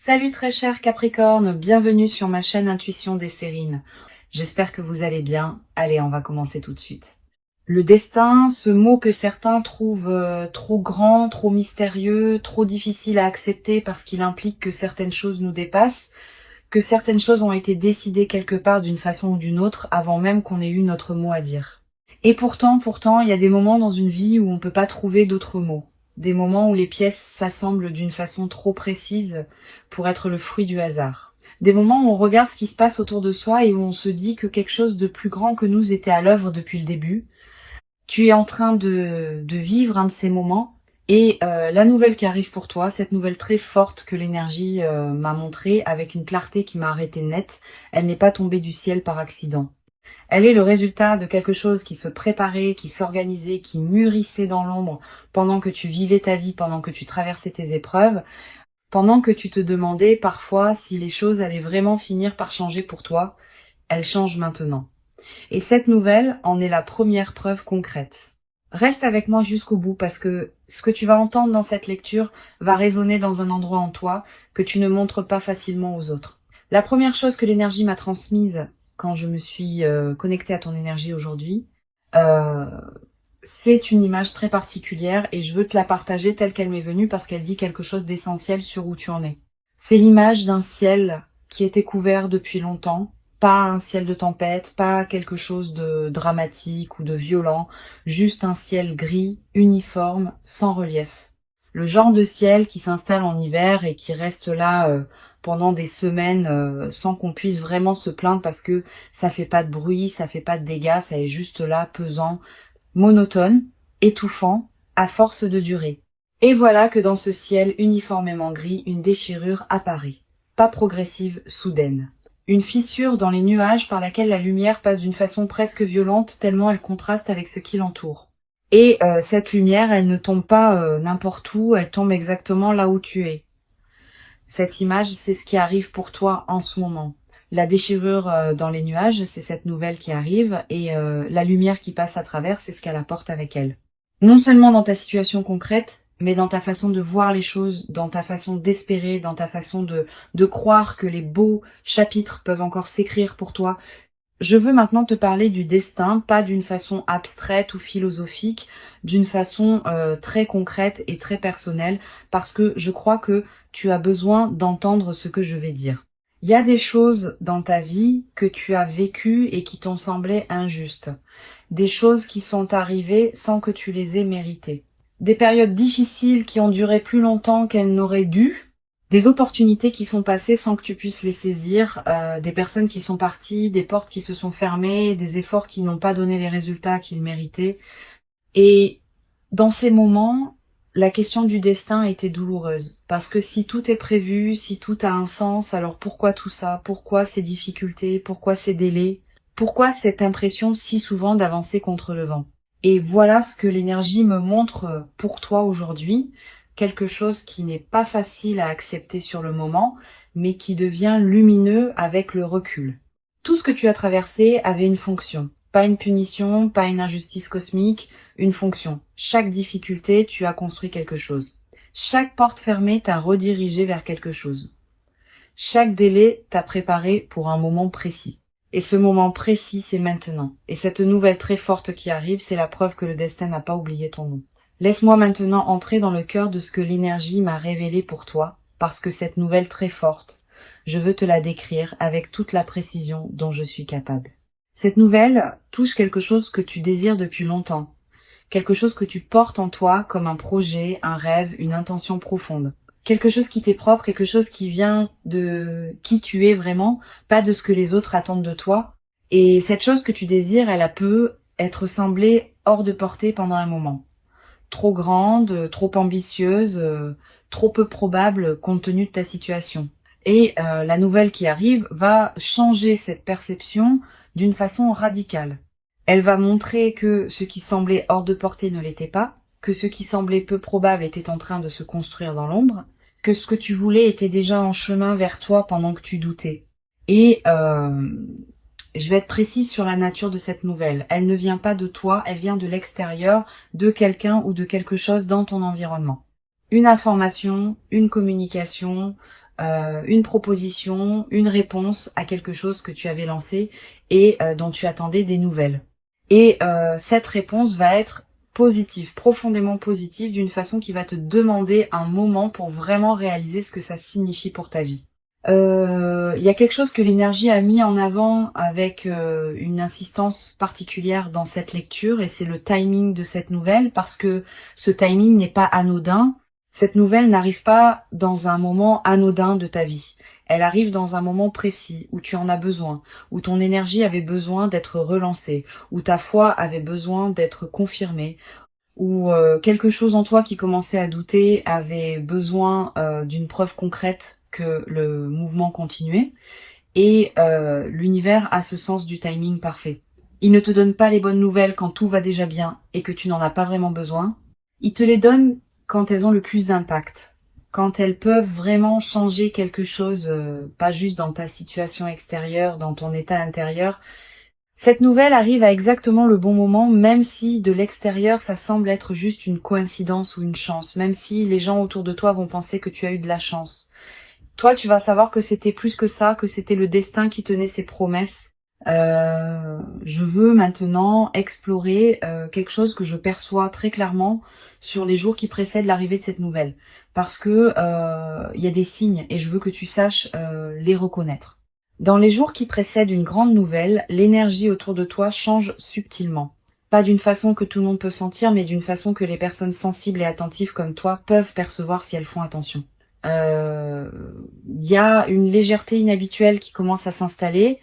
Salut très cher Capricorne, bienvenue sur ma chaîne Intuition des Sérines. J'espère que vous allez bien. Allez, on va commencer tout de suite. Le destin, ce mot que certains trouvent trop grand, trop mystérieux, trop difficile à accepter parce qu'il implique que certaines choses nous dépassent, que certaines choses ont été décidées quelque part d'une façon ou d'une autre avant même qu'on ait eu notre mot à dire. Et pourtant, il y a des moments dans une vie où on peut pas trouver d'autres mots. Des moments où les pièces s'assemblent d'une façon trop précise pour être le fruit du hasard. Des moments où on regarde ce qui se passe autour de soi et où on se dit que quelque chose de plus grand que nous était à l'œuvre depuis le début. Tu es en train de vivre un de ces moments et la nouvelle qui arrive pour toi, cette nouvelle très forte que l'énergie m'a montrée avec une clarté qui m'a arrêté net, elle n'est pas tombée du ciel par accident. Elle est le résultat de quelque chose qui se préparait, qui s'organisait, qui mûrissait dans l'ombre pendant que tu vivais ta vie, pendant que tu traversais tes épreuves, pendant que tu te demandais parfois si les choses allaient vraiment finir par changer pour toi. Elles changent maintenant. Et cette nouvelle en est la première preuve concrète. Reste avec moi jusqu'au bout parce que ce que tu vas entendre dans cette lecture va résonner dans un endroit en toi que tu ne montres pas facilement aux autres. La première chose que l'énergie m'a transmise quand je me suis connectée à ton énergie aujourd'hui, euh, c'est une image très particulière et je veux te la partager telle qu'elle m'est venue parce qu'elle dit quelque chose d'essentiel sur où tu en es. C'est l'image d'un ciel qui était couvert depuis longtemps, pas un ciel de tempête, pas quelque chose de dramatique ou de violent, juste un ciel gris, uniforme, sans relief. Le genre de ciel qui s'installe en hiver et qui reste là pendant des semaines sans qu'on puisse vraiment se plaindre parce que ça fait pas de bruit, ça fait pas de dégâts, ça est juste là pesant, monotone, étouffant, à force de durer. Et voilà que dans ce ciel uniformément gris, une déchirure apparaît, pas progressive, soudaine. Une fissure dans les nuages par laquelle la lumière passe d'une façon presque violente tellement elle contraste avec ce qui l'entoure. Et cette lumière, elle ne tombe pas n'importe où, elle tombe exactement là où tu es. Cette image, c'est ce qui arrive pour toi en ce moment. La déchirure dans les nuages, c'est cette nouvelle qui arrive, et la lumière qui passe à travers, c'est ce qu'elle apporte avec elle. Non seulement dans ta situation concrète, mais dans ta façon de voir les choses, dans ta façon d'espérer, dans ta façon de croire que les beaux chapitres peuvent encore s'écrire pour toi. Je veux maintenant te parler du destin, pas d'une façon abstraite ou philosophique, d'une façon très concrète et très personnelle, parce que je crois que tu as besoin d'entendre ce que je vais dire. Il y a des choses dans ta vie que tu as vécues et qui t'ont semblé injustes. Des choses qui sont arrivées sans que tu les aies méritées. Des périodes difficiles qui ont duré plus longtemps qu'elles n'auraient dû. Des opportunités qui sont passées sans que tu puisses les saisir, des personnes qui sont parties, des portes qui se sont fermées, des efforts qui n'ont pas donné les résultats qu'ils méritaient. Et dans ces moments, la question du destin était douloureuse. Parce que si tout est prévu, si tout a un sens, alors pourquoi tout ça? Pourquoi ces difficultés? Pourquoi ces délais? Pourquoi cette impression si souvent d'avancer contre le vent? Et voilà ce que l'énergie me montre pour toi aujourd'hui. Quelque chose qui n'est pas facile à accepter sur le moment, mais qui devient lumineux avec le recul. Tout ce que tu as traversé avait une fonction. Pas une punition, pas une injustice cosmique, une fonction. Chaque difficulté, tu as construit quelque chose. Chaque porte fermée t'a redirigé vers quelque chose. Chaque délai t'a préparé pour un moment précis. Et ce moment précis, c'est maintenant. Et cette nouvelle très forte qui arrive, c'est la preuve que le destin n'a pas oublié ton nom. Laisse-moi maintenant entrer dans le cœur de ce que l'énergie m'a révélé pour toi, parce que cette nouvelle très forte, je veux te la décrire avec toute la précision dont je suis capable. Cette nouvelle touche quelque chose que tu désires depuis longtemps, quelque chose que tu portes en toi comme un projet, un rêve, une intention profonde. Quelque chose qui t'est propre, quelque chose qui vient de qui tu es vraiment, pas de ce que les autres attendent de toi. Et cette chose que tu désires, elle a peut être semblée hors de portée pendant un moment. Trop grande, trop ambitieuse, trop peu probable compte tenu de ta situation. Et la nouvelle qui arrive va changer cette perception d'une façon radicale. Elle va montrer que ce qui semblait hors de portée ne l'était pas, que ce qui semblait peu probable était en train de se construire dans l'ombre, que ce que tu voulais était déjà en chemin vers toi pendant que tu doutais. Et je vais être précise sur la nature de cette nouvelle. Elle ne vient pas de toi, elle vient de l'extérieur, de quelqu'un ou de quelque chose dans ton environnement. Une information, une communication, une proposition, une réponse à quelque chose que tu avais lancé et dont tu attendais des nouvelles. Et cette réponse va être positive, profondément positive, d'une façon qui va te demander un moment pour vraiment réaliser ce que ça signifie pour ta vie. Il y a quelque chose que l'énergie a mis en avant avec une insistance particulière dans cette lecture, et c'est le timing de cette nouvelle, parce que ce timing n'est pas anodin. Cette nouvelle n'arrive pas dans un moment anodin de ta vie. Elle arrive dans un moment précis où tu en as besoin, où ton énergie avait besoin d'être relancée, où ta foi avait besoin d'être confirmée, où quelque chose en toi qui commençait à douter avait besoin d'une preuve concrète que le mouvement continuait. Et l'univers a ce sens du timing parfait. Il ne te donne pas les bonnes nouvelles quand tout va déjà bien et que tu n'en as pas vraiment besoin. Il te les donne quand elles ont le plus d'impact, quand elles peuvent vraiment changer quelque chose, pas juste dans ta situation extérieure, dans ton état intérieur. Cette nouvelle arrive à exactement le bon moment, même si de l'extérieur ça semble être juste une coïncidence ou une chance, même si les gens autour de toi vont penser que tu as eu de la chance. Toi, tu vas savoir que c'était plus que ça, que c'était le destin qui tenait ses promesses. Je veux maintenant explorer quelque chose que je perçois très clairement sur les jours qui précèdent l'arrivée de cette nouvelle, parce que y a des signes et je veux que tu saches les reconnaître. Dans les jours qui précèdent une grande nouvelle, l'énergie autour de toi change subtilement. Pas d'une façon que tout le monde peut sentir, mais d'une façon que les personnes sensibles et attentives comme toi peuvent percevoir si elles font attention. Y a une légèreté inhabituelle qui commence à s'installer.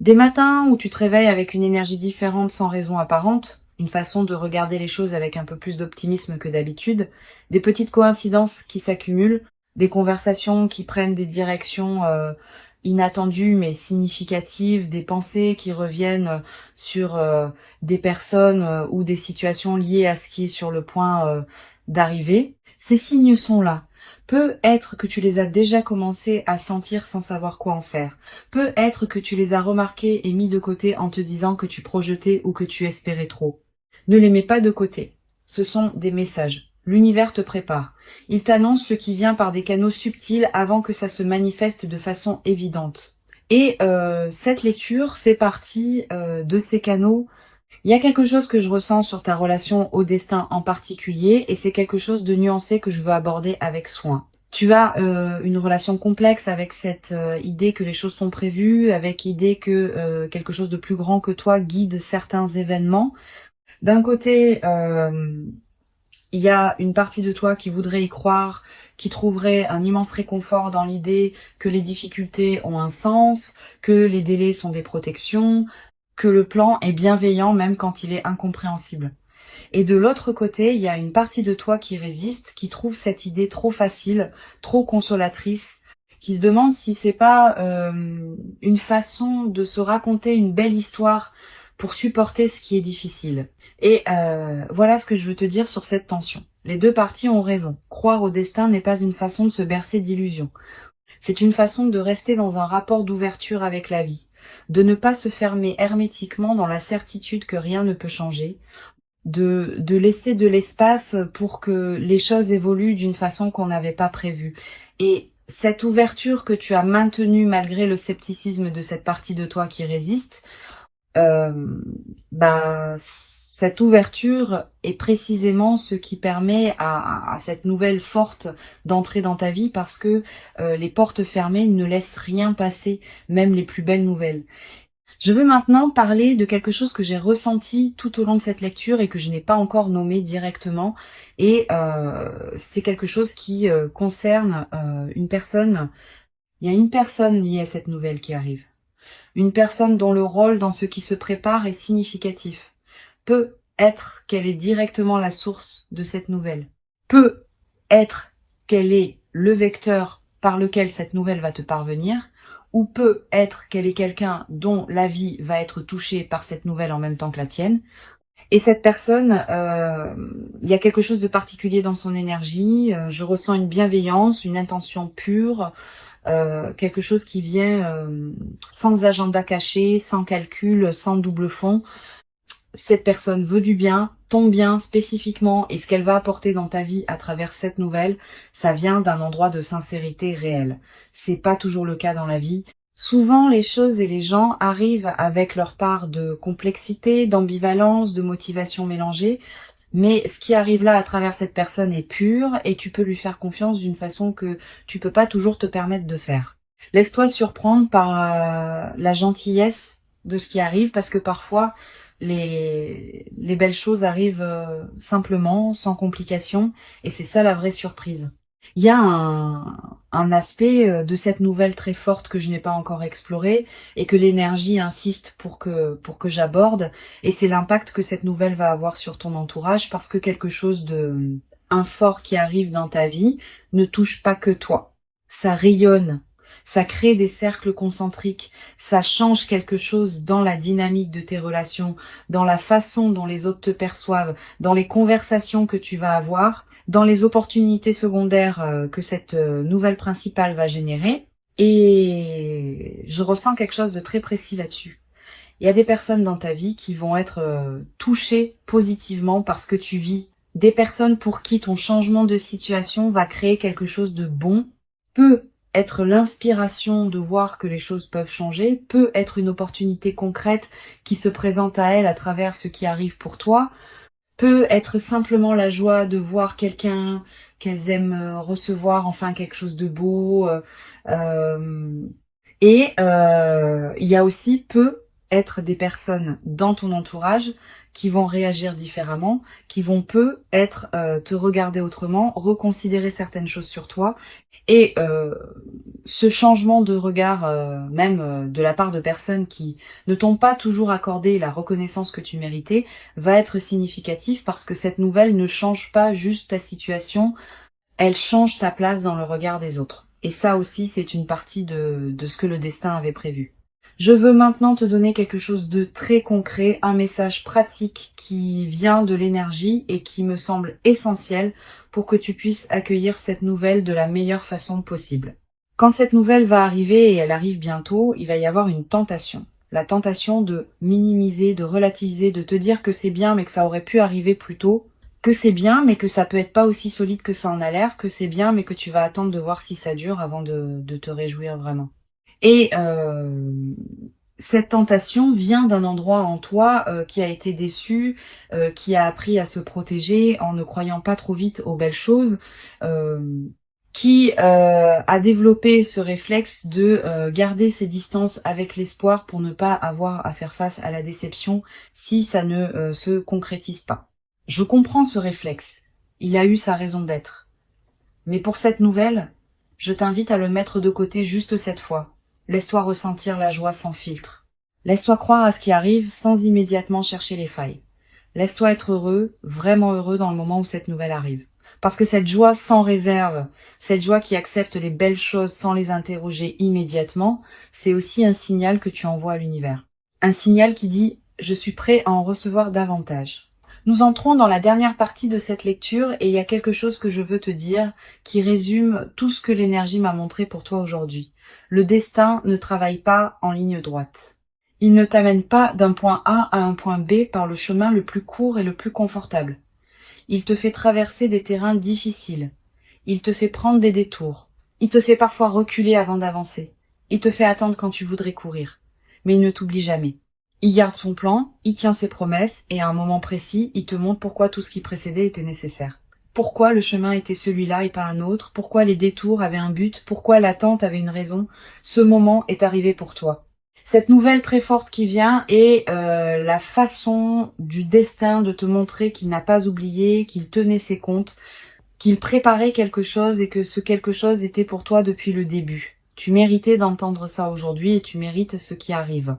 Des matins où tu te réveilles avec une énergie différente sans raison apparente, une façon de regarder les choses avec un peu plus d'optimisme que d'habitude, des petites coïncidences qui s'accumulent, des conversations qui prennent des directions inattendues mais significatives, des pensées qui reviennent sur des personnes ou des situations liées à ce qui est sur le point d'arriver. Ces signes sont là. Peut être que tu les as déjà commencé à sentir sans savoir quoi en faire. Peut être que tu les as remarqués et mis de côté en te disant que tu projetais ou que tu espérais trop. Ne les mets pas de côté. Ce sont des messages. L'univers te prépare. Il t'annonce ce qui vient par des canaux subtils avant que ça se manifeste de façon évidente. Et cette lecture fait partie de ces canaux. Il y a quelque chose que je ressens sur ta relation au destin en particulier, et c'est quelque chose de nuancé que je veux aborder avec soin. Tu as une relation complexe avec cette idée que les choses sont prévues, avec l'idée que quelque chose de plus grand que toi guide certains événements. D'un côté, il y a une partie de toi qui voudrait y croire, qui trouverait un immense réconfort dans l'idée que les difficultés ont un sens, que les délais sont des protections, que le plan est bienveillant même quand il est incompréhensible. Et de l'autre côté, il y a une partie de toi qui résiste, qui trouve cette idée trop facile, trop consolatrice, qui se demande si c'est pas une façon de se raconter une belle histoire pour supporter ce qui est difficile. Et voilà ce que je veux te dire sur cette tension. Les deux parties ont raison. Croire au destin n'est pas une façon de se bercer d'illusions. C'est une façon de rester dans un rapport d'ouverture avec la vie, de ne pas se fermer hermétiquement dans la certitude que rien ne peut changer, de laisser de l'espace pour que les choses évoluent d'une façon qu'on n'avait pas prévue. Et cette ouverture que tu as maintenue malgré le scepticisme de cette partie de toi qui résiste, cette ouverture est précisément ce qui permet à cette nouvelle forte d'entrer dans ta vie, parce que les portes fermées ne laissent rien passer, même les plus belles nouvelles. Je veux maintenant parler de quelque chose que j'ai ressenti tout au long de cette lecture et que je n'ai pas encore nommé directement, et c'est quelque chose qui concerne une personne. Il y a une personne liée à cette nouvelle qui arrive. Une personne dont le rôle dans ce qui se prépare est significatif. Peut être qu'elle est directement la source de cette nouvelle. Peut être qu'elle est le vecteur par lequel cette nouvelle va te parvenir, ou peut être qu'elle est quelqu'un dont la vie va être touchée par cette nouvelle en même temps que la tienne. Et cette personne, il y a quelque chose de particulier dans son énergie, je ressens une bienveillance, une intention pure, quelque chose qui vient sans agenda caché, sans calcul, sans double fond. cette personne veut du bien, ton bien spécifiquement, et ce qu'elle va apporter dans ta vie à travers cette nouvelle, ça vient d'un endroit de sincérité réelle. C'est pas toujours le cas dans la vie. Souvent, les choses et les gens arrivent avec leur part de complexité, d'ambivalence, de motivation mélangée, mais ce qui arrive là à travers cette personne est pur et tu peux lui faire confiance d'une façon que tu peux pas toujours te permettre de faire. Laisse-toi surprendre par la gentillesse de ce qui arrive parce que parfois les belles choses arrivent simplement, sans complications et c'est ça la vraie surprise. Il y a un aspect de cette nouvelle très forte que je n'ai pas encore exploré et que l'énergie insiste pour que j'aborde, et c'est l'impact que cette nouvelle va avoir sur ton entourage parce que quelque chose de un fort qui arrive dans ta vie ne touche pas que toi. Ça rayonne, ça crée des cercles concentriques, ça change quelque chose dans la dynamique de tes relations, dans la façon dont les autres te perçoivent, dans les conversations que tu vas avoir, dans les opportunités secondaires que cette nouvelle principale va générer. Et je ressens quelque chose de très précis là-dessus. Il y a des personnes dans ta vie qui vont être touchées positivement par ce que tu vis. Des personnes pour qui ton changement de situation va créer quelque chose de bon, peut être l'inspiration de voir que les choses peuvent changer, peut être une opportunité concrète qui se présente à elle à travers ce qui arrive pour toi, peut être simplement la joie de voir quelqu'un qu'elles aiment recevoir, enfin quelque chose de beau. Il y a aussi peut être des personnes dans ton entourage qui vont réagir différemment, qui vont peut être te regarder autrement, reconsidérer certaines choses sur toi. Et ce changement de regard, même de la part de personnes qui ne t'ont pas toujours accordé la reconnaissance que tu méritais, va être significatif parce que cette nouvelle ne change pas juste ta situation, elle change ta place dans le regard des autres. Et ça aussi, c'est une partie de ce que le destin avait prévu. Je veux maintenant te donner quelque chose de très concret, un message pratique qui vient de l'énergie et qui me semble essentiel pour que tu puisses accueillir cette nouvelle de la meilleure façon possible. Quand cette nouvelle va arriver, et elle arrive bientôt, il va y avoir une tentation. La tentation de minimiser, de relativiser, de te dire que c'est bien mais que ça aurait pu arriver plus tôt, que c'est bien mais que ça peut être pas aussi solide que ça en a l'air, que c'est bien mais que tu vas attendre de voir si ça dure avant de te réjouir vraiment. Et cette tentation vient d'un endroit en toi qui a été déçu, qui a appris à se protéger en ne croyant pas trop vite aux belles choses, qui a développé ce réflexe de garder ses distances avec l'espoir pour ne pas avoir à faire face à la déception si ça ne se concrétise pas. Je comprends ce réflexe, il a eu sa raison d'être. Mais pour cette nouvelle, je t'invite à le mettre de côté juste cette fois. Laisse-toi ressentir la joie sans filtre. Laisse-toi croire à ce qui arrive sans immédiatement chercher les failles. Laisse-toi être heureux, vraiment heureux dans le moment où cette nouvelle arrive. Parce que cette joie sans réserve, cette joie qui accepte les belles choses sans les interroger immédiatement, c'est aussi un signal que tu envoies à l'univers. Un signal qui dit « Je suis prêt à en recevoir davantage ». Nous entrons dans la dernière partie de cette lecture et il y a quelque chose que je veux te dire qui résume tout ce que l'énergie m'a montré pour toi aujourd'hui. Le destin ne travaille pas en ligne droite. Il ne t'amène pas d'un point A à un point B par le chemin le plus court et le plus confortable. Il te fait traverser des terrains difficiles. Il te fait prendre des détours. Il te fait parfois reculer avant d'avancer. Il te fait attendre quand tu voudrais courir. Mais il ne t'oublie jamais. Il garde son plan, il tient ses promesses, et à un moment précis, il te montre pourquoi tout ce qui précédait était nécessaire. Pourquoi le chemin était celui-là et pas un autre, pourquoi les détours avaient un but, pourquoi l'attente avait une raison. Ce moment est arrivé pour toi. Cette nouvelle très forte qui vient est la façon du destin de te montrer qu'il n'a pas oublié, qu'il tenait ses comptes, qu'il préparait quelque chose et que ce quelque chose était pour toi depuis le début. Tu méritais d'entendre ça aujourd'hui et tu mérites ce qui arrive.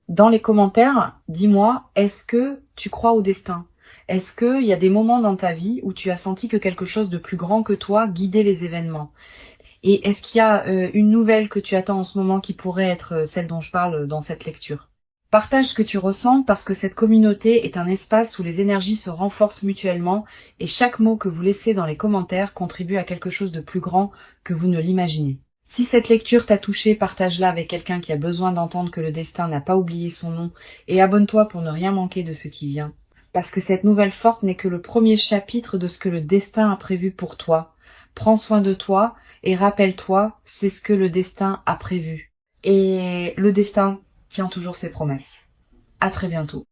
Dans les commentaires, dis-moi, est-ce que tu crois au destin ? Est-ce qu'il y a des moments dans ta vie où tu as senti que quelque chose de plus grand que toi guidait les événements ? Et est-ce qu'il y a une nouvelle que tu attends en ce moment qui pourrait être celle dont je parle dans cette lecture ? Partage ce que tu ressens parce que cette communauté est un espace où les énergies se renforcent mutuellement et chaque mot que vous laissez dans les commentaires contribue à quelque chose de plus grand que vous ne l'imaginez. Si cette lecture t'a touché, partage-la avec quelqu'un qui a besoin d'entendre que le destin n'a pas oublié son nom et abonne-toi pour ne rien manquer de ce qui vient. Parce que cette nouvelle forte n'est que le premier chapitre de ce que le destin a prévu pour toi. Prends soin de toi et rappelle-toi, c'est ce que le destin a prévu. Et le destin tient toujours ses promesses. À très bientôt.